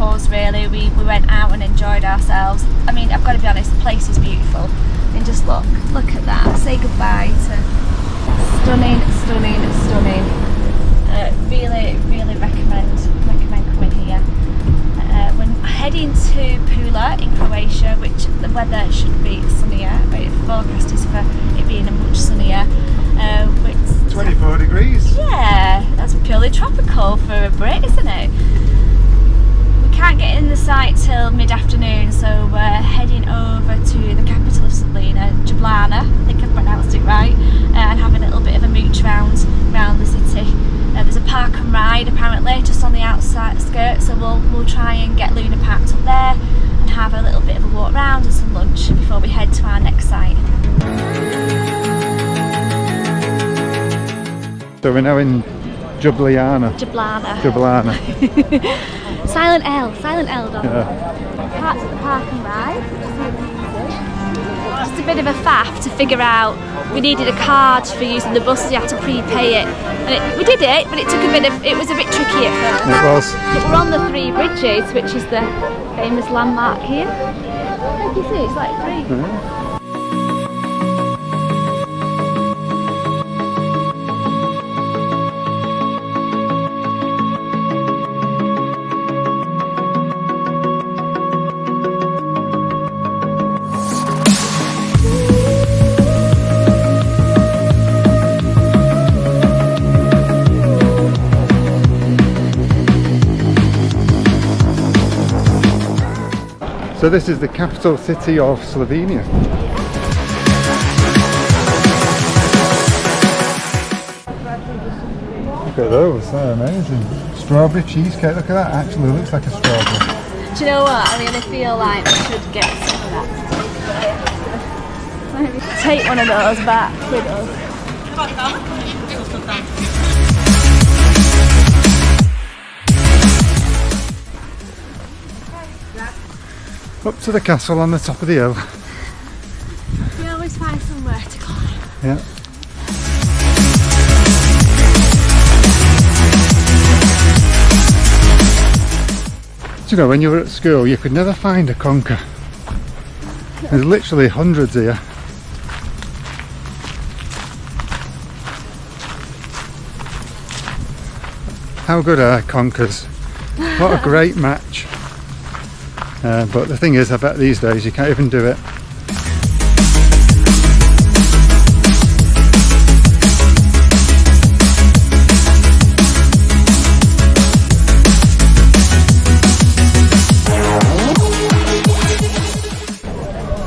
us really. We went out and enjoyed ourselves. I mean, I've got to be honest, the place is beautiful. And just look at that. Say goodbye to stunning. Really recommend coming here. We're heading to Pula in Croatia, which the weather should be sunnier, but the forecast is for it being a much sunnier. 24 degrees. Yeah, that's purely tropical for a Brit, isn't it? We can't get in the site till mid-afternoon, so we're heading over to the capital of Slovenia, Ljubljana, I think I've pronounced it right, and having a little bit of a mooch round the city. There's a park and ride apparently just on the outside skirt, so we'll try and get Luna parked up there and have a little bit of a walk round and some lunch before we head to our next site. So we're now in Ljubljana. Ljubljana. Silent L, Don. Yeah. Parked at the park and ride, which is really easy. Just a bit of a faff to figure out. We needed a card for using the buses, you had to prepay it. And we did it, but it was a bit tricky at first. It was. But we're on the Three Bridges, which is the famous landmark here. Like you see, it's like three. Mm-hmm. So this is the capital city of Slovenia. Look at those, they're amazing. Strawberry cheesecake, look at that, actually looks like a strawberry. Do you know what? I really feel like we should get some of that. Maybe take one of those back with us. Up to the castle on the top of the hill. You always find somewhere to climb. Yeah. Do you know, when you were at school you could never find a conker. There's literally hundreds here. How good are conkers? What a great match. But the thing is, I bet these days you can't even do it.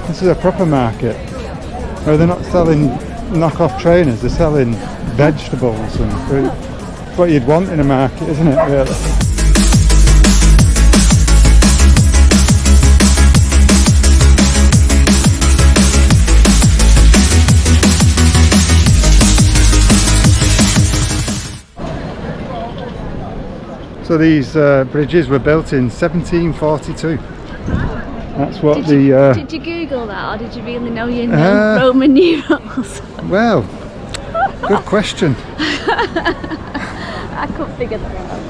This is a proper market where they're not selling knock-off trainers, they're selling vegetables and fruit. It's what you'd want in a market, isn't it, really? So these bridges were built in 1742. That's what Did you Google that, or did you really know your Roman numerals? Well, good question. I couldn't figure that out.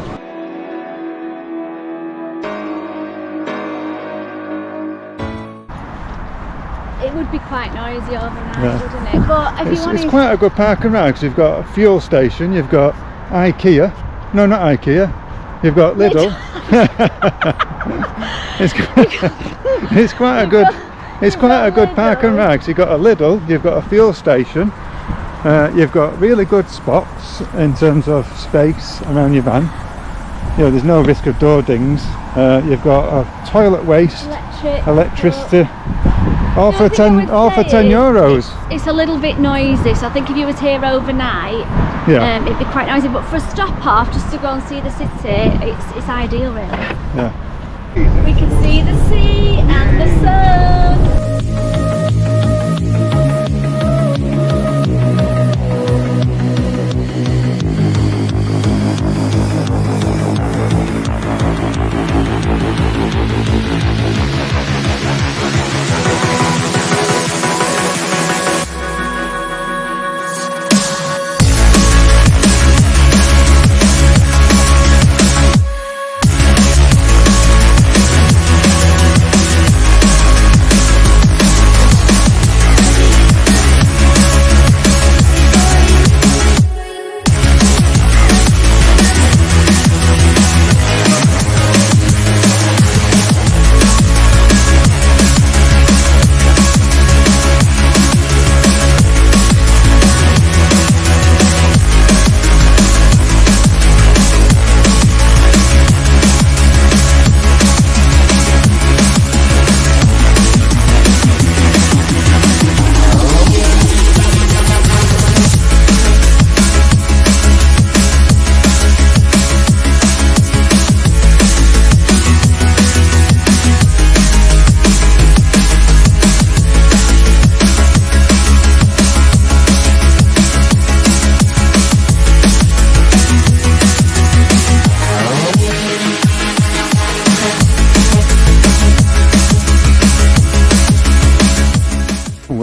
It would be quite noisy overnight, wouldn't it? But if you want it's quite a good park and ride because you've got a fuel station, you've got IKEA. No, not IKEA. You've got Lidl. it's quite a good park and ride. You've got a Lidl, you've got a fuel station, you've got really good spots in terms of space around your van. You know, there's no risk of door dings. You've got a toilet waste, electricity, all for 10 euros. It's a little bit noisy, so I think if you was here overnight, it'd be quite noisy. But for a stop off, just to go and see the city, it's ideal, really. Yeah. We can see the sea and the sun.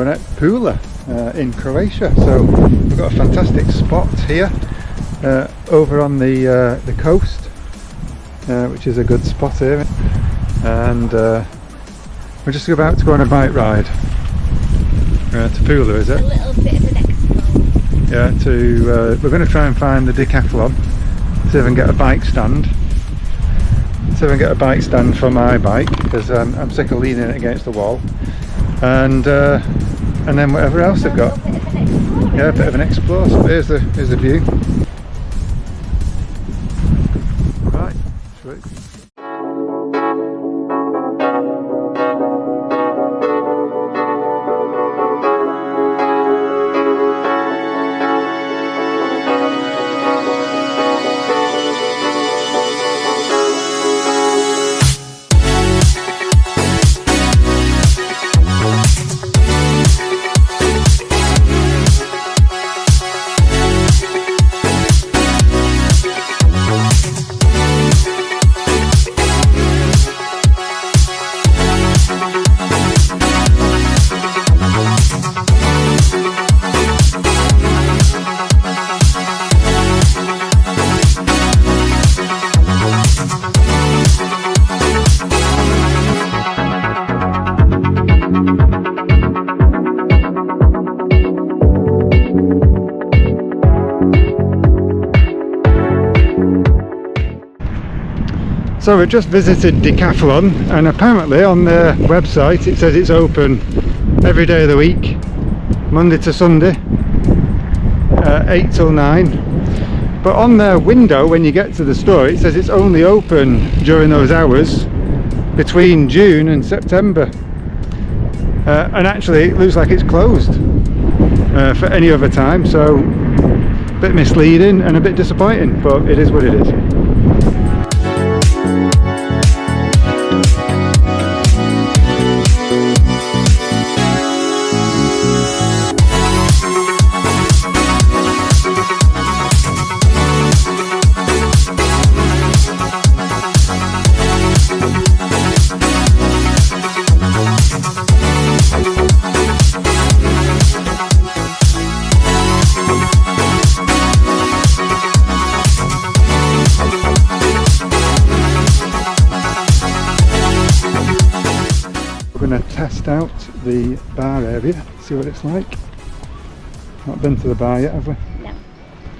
at Pula in Croatia. So we've got a fantastic spot here over on the coast, which is a good spot here, and we're just about to go on a bike ride to Pula, is it? A little bit of an explore. Yeah, we're going to try and find the decathlon, see if I can get a bike stand. See if I can get a bike stand for my bike, because I'm sick of leaning it against the wall. And then whatever else they've got. Yeah, a bit of an explore. So here's the view. Right, sweet. So we've just visited Decathlon, and apparently on their website it says it's open every day of the week, Monday to Sunday, 8 till 9. But on their window, when you get to the store, it says it's only open during those hours between June and September. And actually it looks like it's closed for any other time, so a bit misleading and a bit disappointing, but it is what it is. Going to test out the bar area, see what it's like. Not been to the bar yet, have we? No.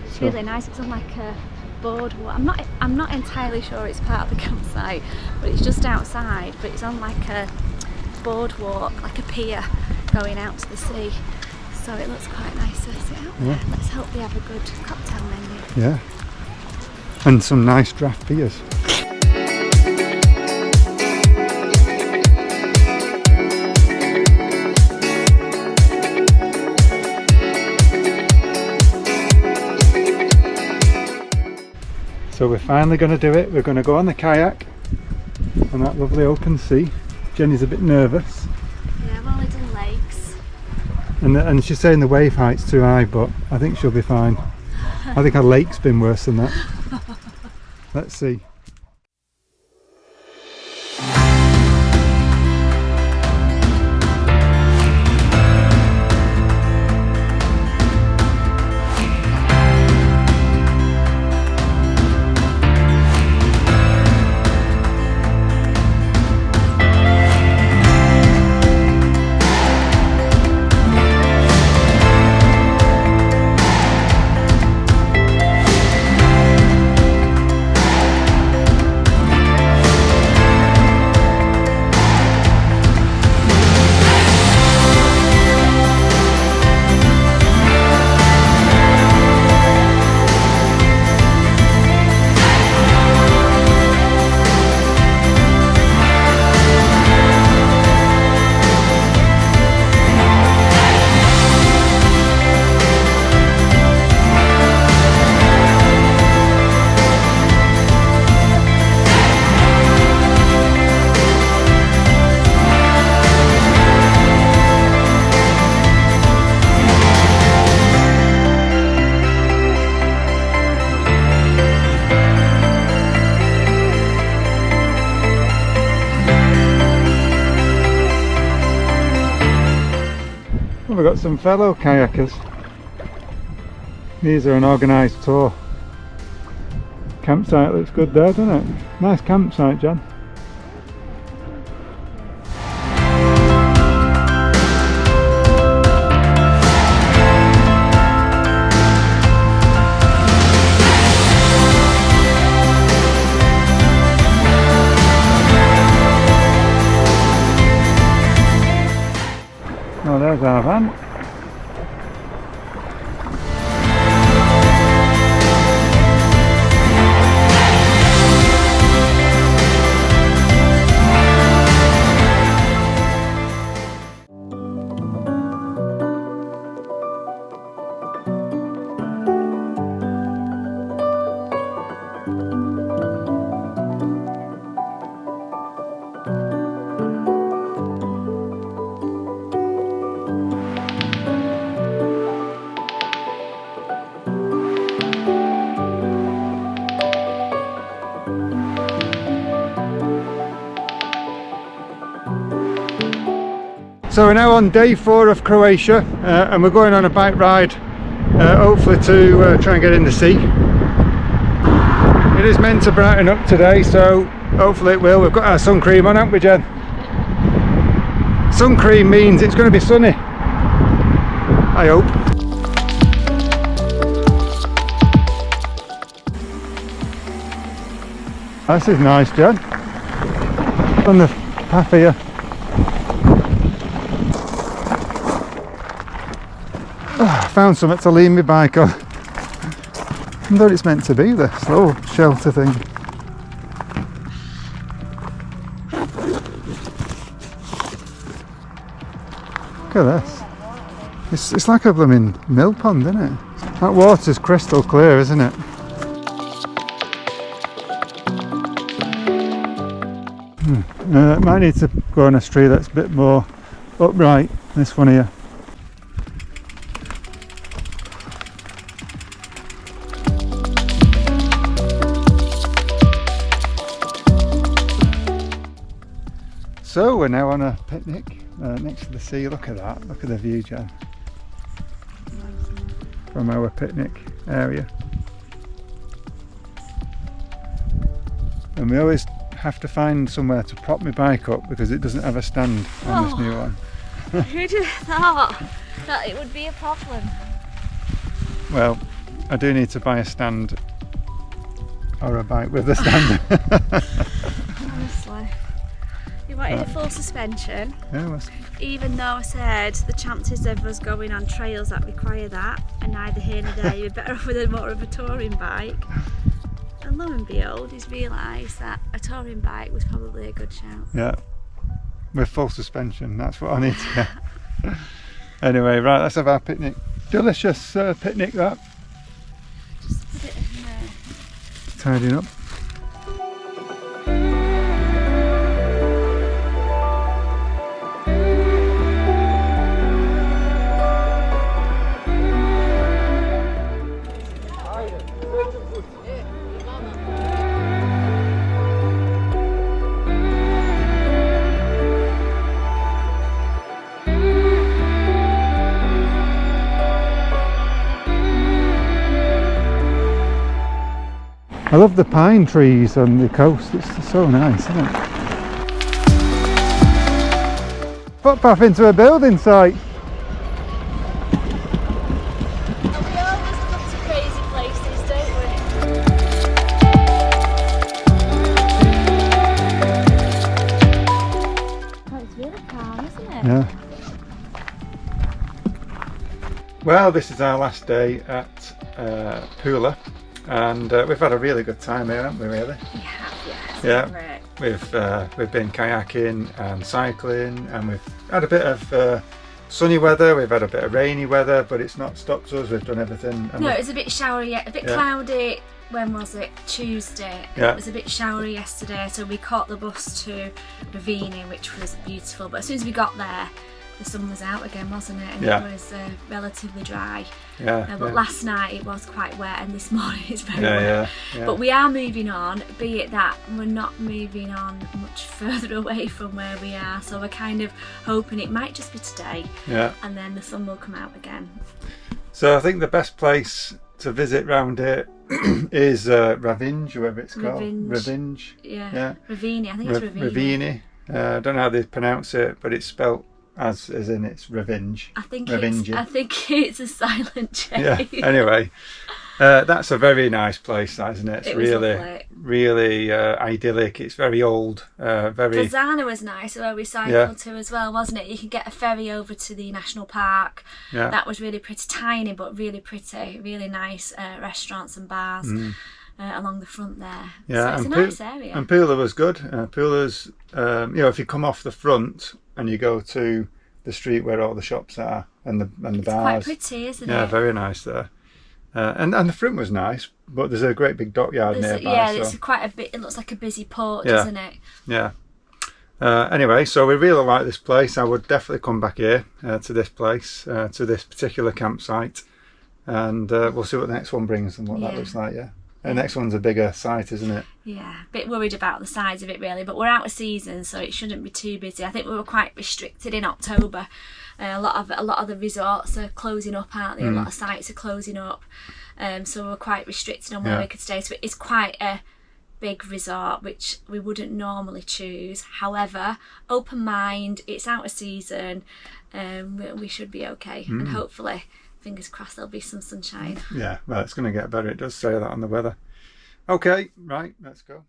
It's really nice. It's on like a boardwalk. I'm not entirely sure it's part of the campsite, but it's just outside. But it's on like a boardwalk, like a pier going out to the sea. So it looks quite nice to sit out there. Let's hope they have a good cocktail menu. Yeah. And some nice draft beers. So we're finally going to do it. We're going to go on the kayak on that lovely open sea. Jenny's a bit nervous. Yeah, I've only done lakes. And she's saying the wave height's too high, but I think she'll be fine. I think our lake's been worse than that. Let's see. we've got some fellow kayakers. These are an organised tour. Campsite looks good there, doesn't it? Nice campsite, Jan. Oh, there's our van. So we're now on day 4 of Croatia and we're going on a bike ride, hopefully to try and get in the sea. It is meant to brighten up today, so hopefully it will. We've got our sun cream on, haven't we, Jen? Sun cream means it's going to be sunny, I hope. This is nice, Jen. On the path here. Found something to lean my bike on. I thought it's meant to be the slow shelter thing. Look at this. It's like a blooming mill pond, isn't it? That water's crystal clear, isn't it? Might need to go on a street that's a bit more upright, this one here. So we're now on a picnic next to the sea. Look at that, look at the view, Jan, from our picnic area. And we always have to find somewhere to prop my bike up because it doesn't have a stand on this new one. Who'd have thought that it would be a problem? Well, I do need to buy a stand or a bike with a stand. Honestly. You wanted a full suspension, Yeah, even though I said the chances of us going on trails that require that are neither here nor there. You're better off with more of a touring bike. And lo and behold, he's realised that a touring bike was probably a good shout. yeah, with full suspension, that's what I need to get. Anyway, right, let's have our picnic. Delicious picnic, that. Just put it in there. Tidying up. I love the pine trees on the coast, it's so nice, isn't it? Footpath into a building site. And we always come to crazy places, don't we? Oh, it's really calm, isn't it? Yeah. Well, this is our last day at Pula. And we've had a really good time here, haven't we, really? We have, yes. Yeah. We've been kayaking and cycling, and we've had a bit of sunny weather, we've had a bit of rainy weather, but it's not stopped us. We've done everything. No, it was a bit showery, a bit cloudy. When was it? Tuesday. Yeah. It was a bit showery yesterday, so we caught the bus to Ravini, which was beautiful. But as soon as we got there, the sun was out again, wasn't it? And Yeah. it was relatively dry. Yeah. But last night it was quite wet, and this morning it's very wet. Yeah. But we are moving on, be it that we're not moving on much further away from where we are. So we're kind of hoping it might just be today, and then the sun will come out again. So I think the best place to visit round here is Ravinj, whoever it's called. Ravinj. Yeah. Ravini, I think it's Ravini. Ravini. I don't know how they pronounce it, but it's spelt as in it's revenge. I think it's a silent J. Yeah. Anyway, that's a very nice place, isn't it? It's really idyllic. It's very old. Ljubljana was nice, where we cycled to as well, wasn't it? You could get a ferry over to the national park. Yeah. That was really pretty, tiny but really pretty. Really nice restaurants and bars. Along the front there. Yeah, so it's a nice area. And Pula was good. Pula's, if you come off the front and you go to the street where all the shops are and the bars. It's quite pretty, isn't it? Yeah, very nice there. And the front was nice, but there's a great big dockyard nearby. Yeah, it's quite a bit. It looks like a busy port, doesn't it? Yeah. Anyway, so we really like this place. I would definitely come back here to this place, to this particular campsite, and we'll see what the next one brings and what that looks like. Yeah. The next one's a bigger site, isn't it? Yeah, a bit worried about the size of it really, but we're out of season, so it shouldn't be too busy. I think we were quite restricted in October. A lot of the resorts are closing up, aren't they? A lot of sites are closing up, so we're quite restricted on where we could stay. So it's quite a big resort, which we wouldn't normally choose. However, open mind, it's out of season, we should be okay, and hopefully, fingers crossed, there'll be some sunshine. Yeah, well, it's going to get better. It does say that on the weather. Okay, right, let's go.